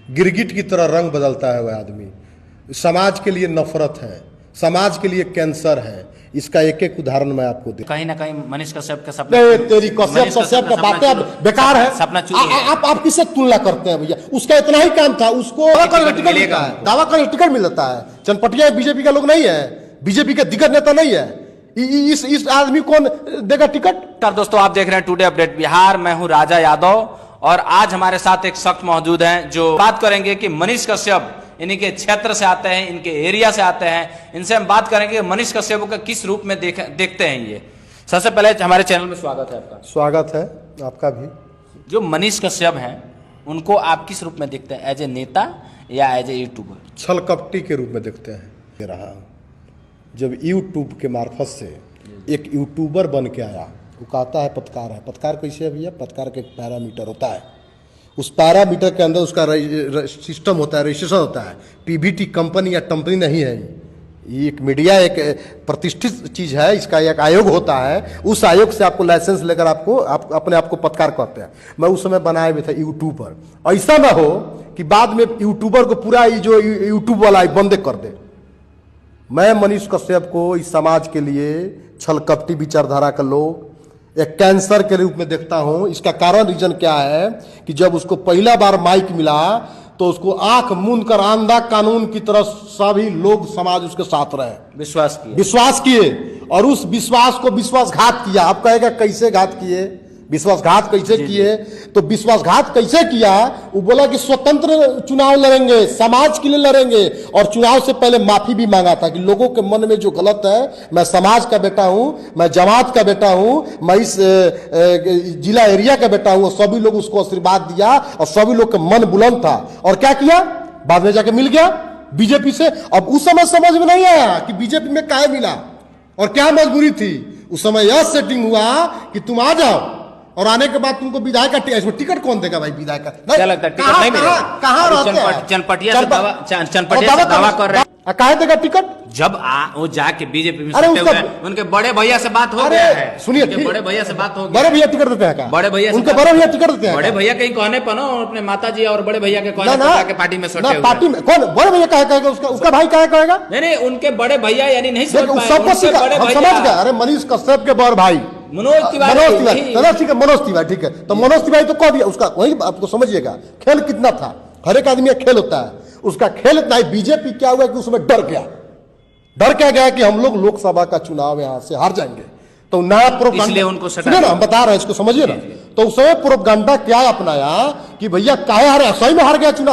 गिरगिट की तरह रंग बदलता है वह आदमी। समाज के लिए नफरत है, समाज के लिए कैंसर है। इसका एक एक उदाहरण मैं आपको दे। कहीं ना कहीं मनीष कश्यप का सपना, तेरी कश्यप का बातें अब बेकार है। सपना आप किससे तुलना करते हैं भैया? उसका इतना ही काम था, उसको दावा कर टिकट मिलता है। चनपटिया बीजेपी का लोग नहीं है, बीजेपी के दिग्गज नेता नहीं है। इस आदमी कौन देगा टिकट? दोस्तों, आप देख रहे हैं टुडे अपडेट बिहार। मैं हूं राजा यादव और आज हमारे साथ एक शख्स मौजूद हैं जो बात करेंगे कि मनीष कश्यप इन्हीं के क्षेत्र से आते हैं, इनके एरिया से आते हैं। इनसे हम बात करेंगे मनीष कश्यप को किस रूप में देखते हैं ये। सबसे पहले हमारे चैनल में स्वागत है आपका। स्वागत है आपका भी। जो मनीष कश्यप हैं उनको आप किस रूप में देखते हैं? एज ए नेता या एज ए यूट्यूबर? छलकपटी के रूप में देखते हैं। दे रहा जब यूट्यूब के मार्फत से एक यूट्यूबर बन के आया, वो कहता है पत्रकार है। पत्रकार कैसे है भैया? पत्रकार का एक पैरामीटर होता है, उस पैरामीटर के अंदर उसका सिस्टम होता है, रजिस्ट्रेशन होता है। पीवीटी कंपनी या कंपनी नहीं है ये, एक मीडिया एक प्रतिष्ठित चीज़ है। इसका एक आयोग होता है, उस आयोग से आपको लाइसेंस लेकर आप अपने आप को पत्रकार कहते हैं। मैं उस समय बनाए हुए था यूट्यूबर। ऐसा ना हो कि बाद में यूट्यूबर को पूरा ये जो यूट्यूब वाला बंद कर दे। मैं मनीष कश्यप को इस समाज के लिए छलकपटी विचारधारा का लोग एक कैंसर के रूप में देखता हूं। इसका कारण रीजन क्या है कि जब उसको पहला बार माइक मिला तो उसको आंख मूंद कर आंधा कानून की तरह सभी लोग समाज उसके साथ रहे, विश्वास किए और उस विश्वास को विश्वासघात किया। आप कहेगा कैसे घात किए, विश्वासघात कैसे किए? तो विश्वासघात कैसे किया? वो बोला कि स्वतंत्र चुनाव लड़ेंगे, समाज के लिए लड़ेंगे, और चुनाव से पहले माफी भी मांगा था कि लोगों के मन में जो गलत है, मैं समाज का बेटा हूं, मैं जमात का बेटा हूं, मैं इस जिला एरिया का बेटा हूं। और सभी लोग उसको आशीर्वाद दिया और सभी लोग का मन बुलंद था। और क्या किया? बाद में जाके मिल गया बीजेपी से। अब उस समय समझ में नहीं आया कि बीजेपी में काहे मिला और क्या मजबूरी थी। उस समय यह सेटिंग हुआ कि तुम आ जाओ, और आने के बाद तुमको विधायक का टिकट कौन देगा भाई? विधायक का क्या लगता है टिकट नहीं मिलेगा? कहां रहते हैं? चनपटिया से दावा कर रहे हैं। काहे देगा टिकट? जब वो जाके बीजेपी में सटे हुए हैं, उनके बड़े भैया से बात हो गया है। सुनिए, बड़े भैया से बात हो गई। बड़े भैया टिकट देते हैं क्या? बड़े भैया उनके बड़े भैया टिकट देते हैं? बड़े भैया कहीं कहने पर ना अपने माता जी और बड़े भैया के कहने पर जाके पार्टी में सटे हुए। पार्टी में कौन बड़े भैया कहेगा? उसका भाई कहेगा? नहीं, उनके बड़े भैया यानी नहीं समझ पाए। समझ गए। अरे मनीष कश्यप के बड़ भाई मनोज तिवारी, मनोज तिवारी, ठीक है। तो मनोज तिवारी तो कह दिया उसका, वही आपको समझिएगा खेल कितना था। हर एक आदमी का खेल होता है, उसका खेल इतना है। बीजेपी क्या हुआ कि उसमें डर क्या गया कि हम लोग लोकसभा का चुनाव यहां से हार जाएंगे। तो नया प्रोपगंडा, उनको सुनिए ना, हम बता रहे हैं, इसको समझिए ना। तो उस समय प्रोपगंडा क्या अपनाया कि भैया काहे हारे? सही में हार गया चुनाव।